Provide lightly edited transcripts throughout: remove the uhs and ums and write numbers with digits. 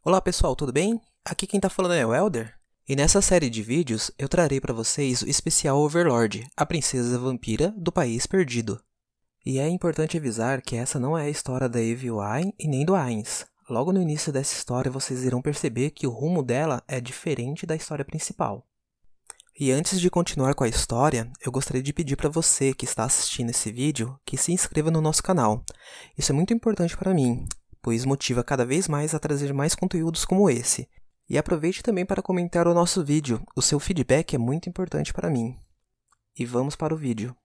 Olá pessoal, tudo bem? Aqui quem tá falando é o Elder. E nessa série de vídeos eu trarei para vocês o especial Overlord, a princesa vampira do País Perdido. E é importante avisar que essa não é a história da Evelyn e nem do Ainz. Logo no início dessa história vocês irão perceber que o rumo dela é diferente da história principal. E antes de continuar com a história, eu gostaria de pedir para você que está assistindo esse vídeo que se inscreva no nosso canal. Isso é muito importante para mim, pois motiva cada vez mais a trazer mais conteúdos como esse. E aproveite também para comentar o nosso vídeo, o seu feedback é muito importante para mim. E vamos para o vídeo.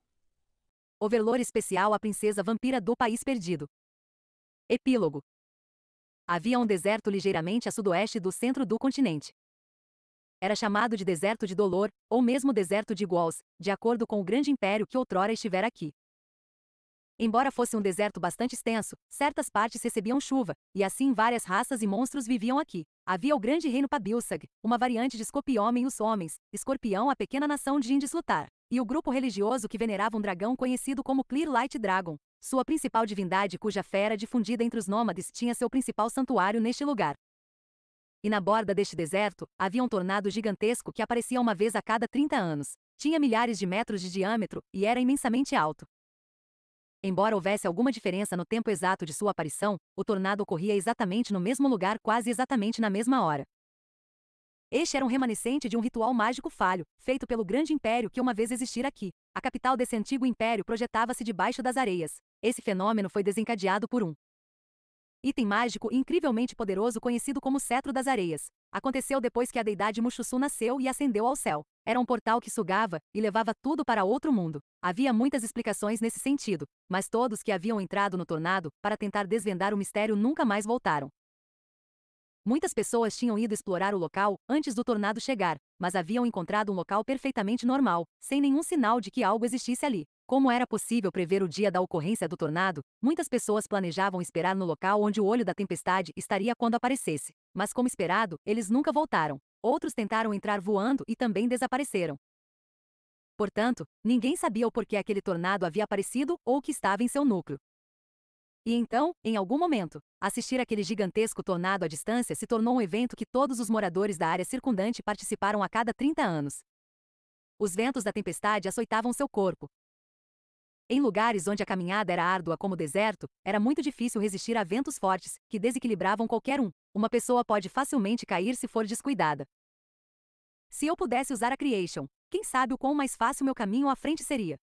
Overlord especial A Princesa Vampira do País Perdido. Epílogo. Havia um deserto ligeiramente a sudoeste do centro do continente. Era chamado de Deserto de Dolor, ou mesmo Deserto de Gwals, de acordo com o grande império que outrora estivera aqui. Embora fosse um deserto bastante extenso, certas partes recebiam chuva, e assim várias raças e monstros viviam aqui. Havia o grande reino Pabilsag, uma variante de Escorpião e os homens, Escorpião a pequena nação de Indislutar, e o grupo religioso que venerava um dragão conhecido como Clear Light Dragon, sua principal divindade cuja fé era difundida entre os nômades tinha seu principal santuário neste lugar. E na borda deste deserto, havia um tornado gigantesco que aparecia uma vez a cada 30 anos. Tinha milhares de metros de diâmetro, e era imensamente alto. Embora houvesse alguma diferença no tempo exato de sua aparição, o tornado ocorria exatamente no mesmo lugar quase exatamente na mesma hora. Este era um remanescente de um ritual mágico falho, feito pelo grande império que uma vez existira aqui. A capital desse antigo império projetava-se debaixo das areias. Esse fenômeno foi desencadeado por um item mágico incrivelmente poderoso conhecido como Cetro das Areias. Aconteceu depois que a deidade Muxuçu nasceu e ascendeu ao céu. Era um portal que sugava e levava tudo para outro mundo. Havia muitas explicações nesse sentido, mas todos que haviam entrado no tornado para tentar desvendar o mistério nunca mais voltaram. Muitas pessoas tinham ido explorar o local antes do tornado chegar, mas haviam encontrado um local perfeitamente normal, sem nenhum sinal de que algo existisse ali. Como era possível prever o dia da ocorrência do tornado, muitas pessoas planejavam esperar no local onde o olho da tempestade estaria quando aparecesse. Mas como esperado, eles nunca voltaram. Outros tentaram entrar voando e também desapareceram. Portanto, ninguém sabia o porquê aquele tornado havia aparecido ou o que estava em seu núcleo. E então, em algum momento, assistir aquele gigantesco tornado à distância se tornou um evento que todos os moradores da área circundante participaram a cada 30 anos. Os ventos da tempestade açoitavam seu corpo. Em lugares onde a caminhada era árdua como o deserto, era muito difícil resistir a ventos fortes, que desequilibravam qualquer um. Uma pessoa pode facilmente cair se for descuidada. Se eu pudesse usar a Creation, quem sabe o quão mais fácil meu caminho à frente seria.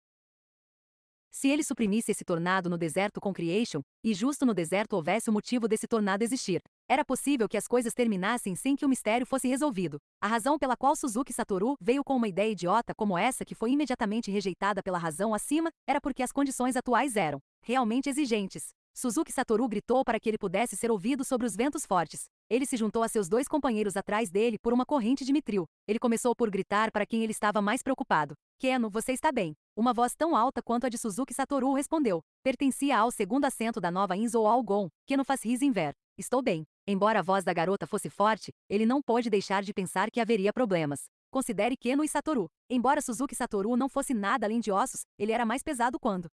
Se ele suprimisse esse tornado no deserto com Creation, e justo no deserto houvesse o motivo desse tornado existir, era possível que as coisas terminassem sem que o mistério fosse resolvido. A razão pela qual Suzuki Satoru veio com uma ideia idiota como essa que foi imediatamente rejeitada pela razão acima, era porque as condições atuais eram realmente exigentes. Suzuki Satoru gritou para que ele pudesse ser ouvido sobre os ventos fortes. Ele se juntou a seus dois companheiros atrás dele por uma corrente de mitril. Ele começou por gritar para quem ele estava mais preocupado. Keno, você está bem? Uma voz tão alta quanto a de Suzuki Satoru respondeu. Pertencia ao segundo assento da nova Inzo Algon, Keno faz Risenver. Estou bem. Embora a voz da garota fosse forte, ele não pôde deixar de pensar que haveria problemas. Considere Keno e Satoru. Embora Suzuki Satoru não fosse nada além de ossos, ele era mais pesado quando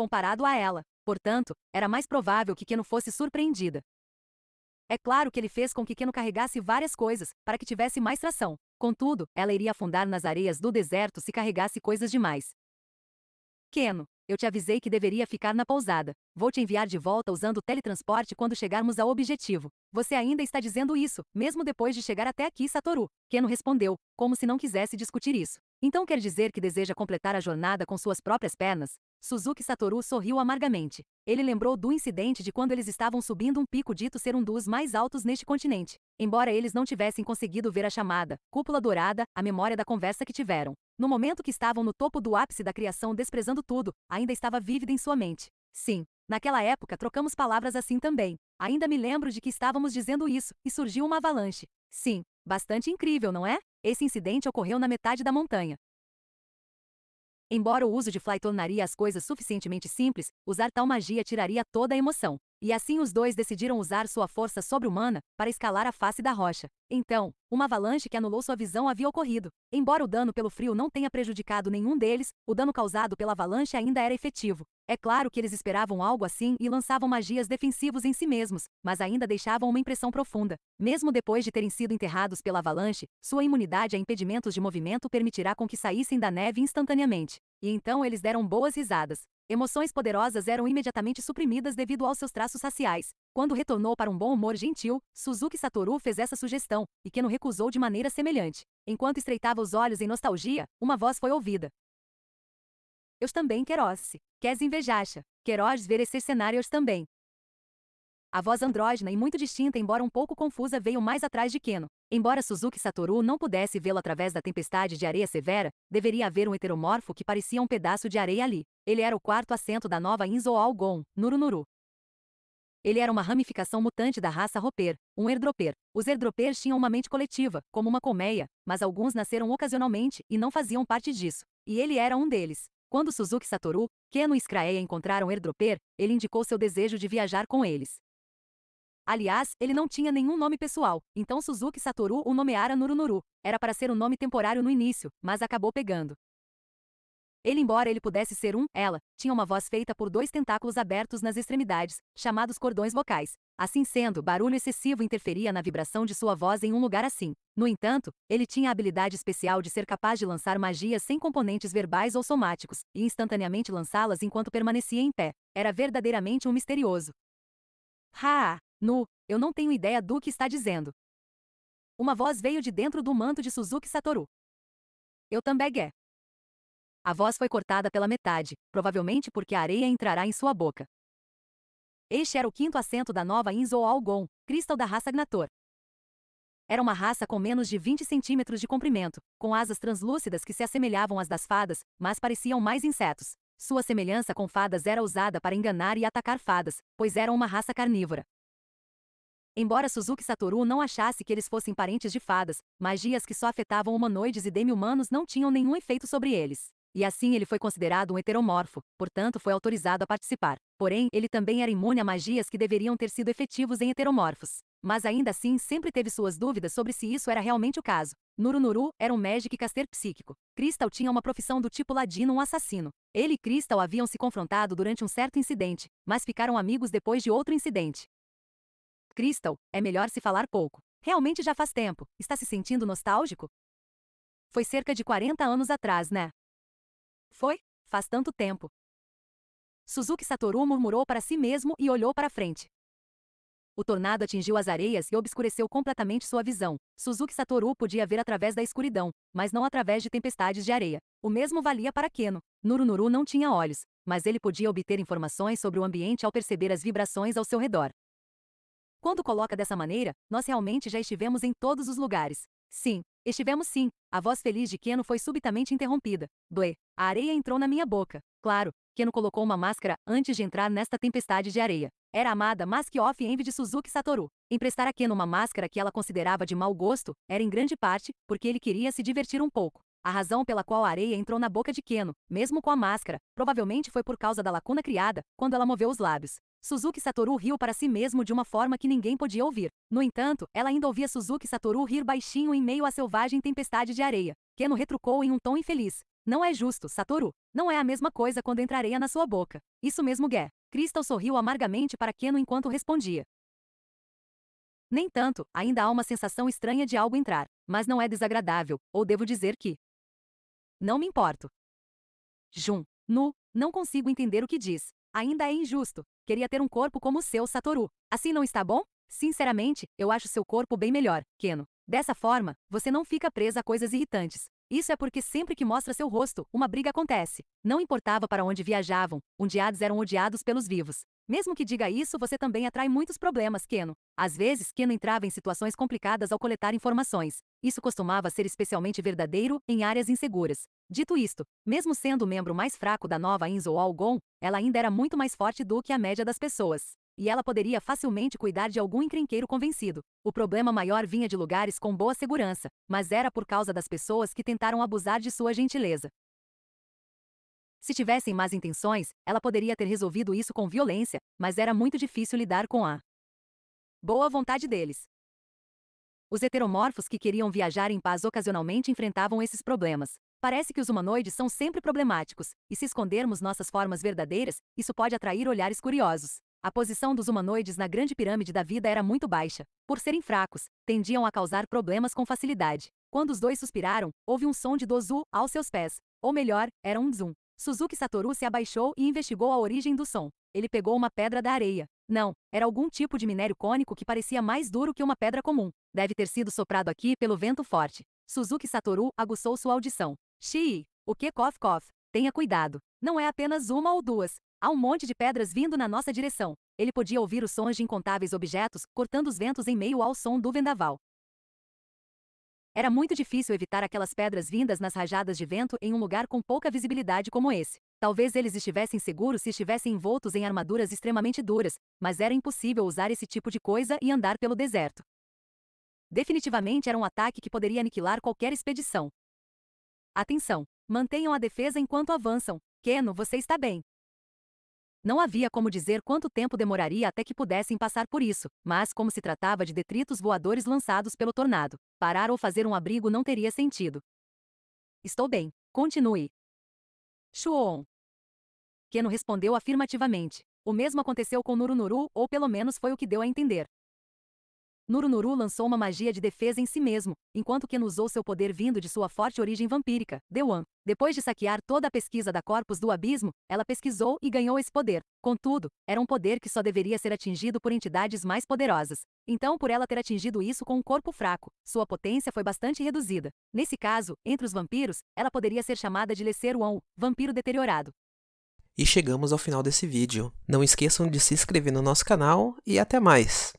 comparado a ela. Portanto, era mais provável que Keno fosse surpreendida. É claro que ele fez com que Keno carregasse várias coisas, para que tivesse mais tração. Contudo, ela iria afundar nas areias do deserto se carregasse coisas demais. Keno, eu te avisei que deveria ficar na pousada. Vou te enviar de volta usando o teletransporte quando chegarmos ao objetivo. Você ainda está dizendo isso, mesmo depois de chegar até aqui, Satoru. Keno respondeu, como se não quisesse discutir isso. Então quer dizer que deseja completar a jornada com suas próprias pernas? Suzuki Satoru sorriu amargamente. Ele lembrou do incidente de quando eles estavam subindo um pico dito ser um dos mais altos neste continente. Embora eles não tivessem conseguido ver a chamada cúpula dourada, a memória da conversa que tiveram no momento que estavam no topo do ápice da criação desprezando tudo, ainda estava vívida em sua mente. Sim, naquela época trocamos palavras assim também. Ainda me lembro de que estávamos dizendo isso, e surgiu uma avalanche. Sim, bastante incrível, não é? Esse incidente ocorreu na metade da montanha. Embora o uso de Fly tornaria as coisas suficientemente simples, usar tal magia tiraria toda a emoção. E assim os dois decidiram usar sua força sobre-humana para escalar a face da rocha. Então, uma avalanche que anulou sua visão havia ocorrido. Embora o dano pelo frio não tenha prejudicado nenhum deles, o dano causado pela avalanche ainda era efetivo. É claro que eles esperavam algo assim e lançavam magias defensivos em si mesmos, mas ainda deixavam uma impressão profunda. Mesmo depois de terem sido enterrados pela avalanche, sua imunidade a impedimentos de movimento permitirá com que saíssem da neve instantaneamente. E então eles deram boas risadas. Emoções poderosas eram imediatamente suprimidas devido aos seus traços raciais. Quando retornou para um bom humor gentil, Suzuki Satoru fez essa sugestão, e Keno recusou de maneira semelhante. Enquanto estreitava os olhos em nostalgia, uma voz foi ouvida. Eu também Queiroz. Queres invejacha? Queiroz ver esse cenário também. A voz andrógena e muito distinta, embora um pouco confusa, veio mais atrás de Keno. Embora Suzuki Satoru não pudesse vê-lo através da tempestade de areia severa, deveria haver um heteromorfo que parecia um pedaço de areia ali. Ele era o quarto assento da nova Inzo Algon, Nurunuru. Ele era uma ramificação mutante da raça Roper, um airdropper. Os airdroppers tinham uma mente coletiva, como uma colmeia, mas alguns nasceram ocasionalmente e não faziam parte disso. E ele era um deles. Quando Suzuki Satoru, Keno e Scraea encontraram airdropper, ele indicou seu desejo de viajar com eles. Aliás, ele não tinha nenhum nome pessoal, então Suzuki Satoru o nomeara Nurunuru. Era para ser um nome temporário no início, mas acabou pegando. Embora ele pudesse ser ela, tinha uma voz feita por dois tentáculos abertos nas extremidades, chamados cordões vocais. Assim sendo, barulho excessivo interferia na vibração de sua voz em um lugar assim. No entanto, ele tinha a habilidade especial de ser capaz de lançar magias sem componentes verbais ou somáticos, e instantaneamente lançá-las enquanto permanecia em pé. Era verdadeiramente um misterioso. Eu não tenho ideia do que está dizendo. Uma voz veio de dentro do manto de Suzuki Satoru. Eu também é. A voz foi cortada pela metade, provavelmente porque a areia entrará em sua boca. Este era o quinto assento da nova Inzo Algon, cristal da raça Gnator. Era uma raça com menos de 20 centímetros de comprimento, com asas translúcidas que se assemelhavam às das fadas, mas pareciam mais insetos. Sua semelhança com fadas era usada para enganar e atacar fadas, pois eram uma raça carnívora. Embora Suzuki Satoru não achasse que eles fossem parentes de fadas, magias que só afetavam humanoides e demi-humanos não tinham nenhum efeito sobre eles. E assim ele foi considerado um heteromorfo, portanto foi autorizado a participar. Porém, ele também era imune a magias que deveriam ter sido efetivos em heteromorfos. Mas ainda assim sempre teve suas dúvidas sobre se isso era realmente o caso. Nurunuru era um Magic Caster psíquico. Crystal tinha uma profissão do tipo ladino, um assassino. Ele e Crystal haviam se confrontado durante um certo incidente, mas ficaram amigos depois de outro incidente. Crystal, é melhor se falar pouco. Realmente já faz tempo. Está se sentindo nostálgico? Foi cerca de 40 anos atrás, né? Foi? Faz tanto tempo. Suzuki Satoru murmurou para si mesmo e olhou para frente. O tornado atingiu as areias e obscureceu completamente sua visão. Suzuki Satoru podia ver através da escuridão, mas não através de tempestades de areia. O mesmo valia para Keno. Nurunuru não tinha olhos, mas ele podia obter informações sobre o ambiente ao perceber as vibrações ao seu redor. Quando coloca dessa maneira, nós realmente já estivemos em todos os lugares. Sim, estivemos sim. A voz feliz de Keno foi subitamente interrompida. Blé, a areia entrou na minha boca. Claro, Keno colocou uma máscara antes de entrar nesta tempestade de areia. Era a amada Mask of Envy de Suzuki Satoru. Emprestar a Keno uma máscara que ela considerava de mau gosto era em grande parte porque ele queria se divertir um pouco. A razão pela qual a areia entrou na boca de Keno, mesmo com a máscara, provavelmente foi por causa da lacuna criada quando ela moveu os lábios. Suzuki Satoru riu para si mesmo de uma forma que ninguém podia ouvir. No entanto, ela ainda ouvia Suzuki Satoru rir baixinho em meio à selvagem tempestade de areia. Keno retrucou em um tom infeliz. Não é justo, Satoru. Não é a mesma coisa quando entra areia na sua boca. Isso mesmo, Gé. Crystal sorriu amargamente para Keno enquanto respondia. Nem tanto, ainda há uma sensação estranha de algo entrar, mas não é desagradável, ou devo dizer que... Não me importo. Não consigo entender o que diz. Ainda é injusto. Queria ter um corpo como o seu, Satoru. Assim não está bom? Sinceramente, eu acho seu corpo bem melhor, Keno. Dessa forma, você não fica presa a coisas irritantes. Isso é porque sempre que mostra seu rosto, uma briga acontece. Não importava para onde viajavam, odiados eram odiados pelos vivos. Mesmo que diga isso, você também atrai muitos problemas, Keno. Às vezes, Keno entrava em situações complicadas ao coletar informações. Isso costumava ser especialmente verdadeiro em áreas inseguras. Dito isto, mesmo sendo o membro mais fraco da nova Inzo Algon, ela ainda era muito mais forte do que a média das pessoas. E ela poderia facilmente cuidar de algum encrenqueiro convencido. O problema maior vinha de lugares com boa segurança, mas era por causa das pessoas que tentaram abusar de sua gentileza. Se tivessem más intenções, ela poderia ter resolvido isso com violência, mas era muito difícil lidar com a boa vontade deles. Os heteromorfos que queriam viajar em paz ocasionalmente enfrentavam esses problemas. Parece que os humanoides são sempre problemáticos, e se escondermos nossas formas verdadeiras, isso pode atrair olhares curiosos. A posição dos humanoides na grande pirâmide da vida era muito baixa. Por serem fracos, tendiam a causar problemas com facilidade. Quando os dois suspiraram, houve um som de dozu aos seus pés. Ou melhor, era um zum. Suzuki Satoru se abaixou e investigou a origem do som. Ele pegou uma pedra da areia. Não, era algum tipo de minério cônico que parecia mais duro que uma pedra comum. Deve ter sido soprado aqui pelo vento forte. Suzuki Satoru aguçou sua audição. Shii, o que cof cof? Tenha cuidado. Não é apenas uma ou duas. Há um monte de pedras vindo na nossa direção. Ele podia ouvir os sons de incontáveis objetos cortando os ventos em meio ao som do vendaval. Era muito difícil evitar aquelas pedras vindas nas rajadas de vento em um lugar com pouca visibilidade como esse. Talvez eles estivessem seguros se estivessem envoltos em armaduras extremamente duras, mas era impossível usar esse tipo de coisa e andar pelo deserto. Definitivamente era um ataque que poderia aniquilar qualquer expedição. Atenção! Mantenham a defesa enquanto avançam. Keno, você está bem. Não havia como dizer quanto tempo demoraria até que pudessem passar por isso, mas como se tratava de detritos voadores lançados pelo tornado, parar ou fazer um abrigo não teria sentido. Estou bem. Continue. Shuon. Keno respondeu afirmativamente. O mesmo aconteceu com Nurunuru, ou pelo menos foi o que deu a entender. Nurunuru lançou uma magia de defesa em si mesmo, enquanto Keno usou seu poder vindo de sua forte origem vampírica, Dewan. Depois de saquear toda a pesquisa da Corpus do Abismo, ela pesquisou e ganhou esse poder. Contudo, era um poder que só deveria ser atingido por entidades mais poderosas. Então, por ela ter atingido isso com um corpo fraco, sua potência foi bastante reduzida. Nesse caso, entre os vampiros, ela poderia ser chamada de Lesseruan, vampiro deteriorado. E chegamos ao final desse vídeo. Não esqueçam de se inscrever no nosso canal e até mais!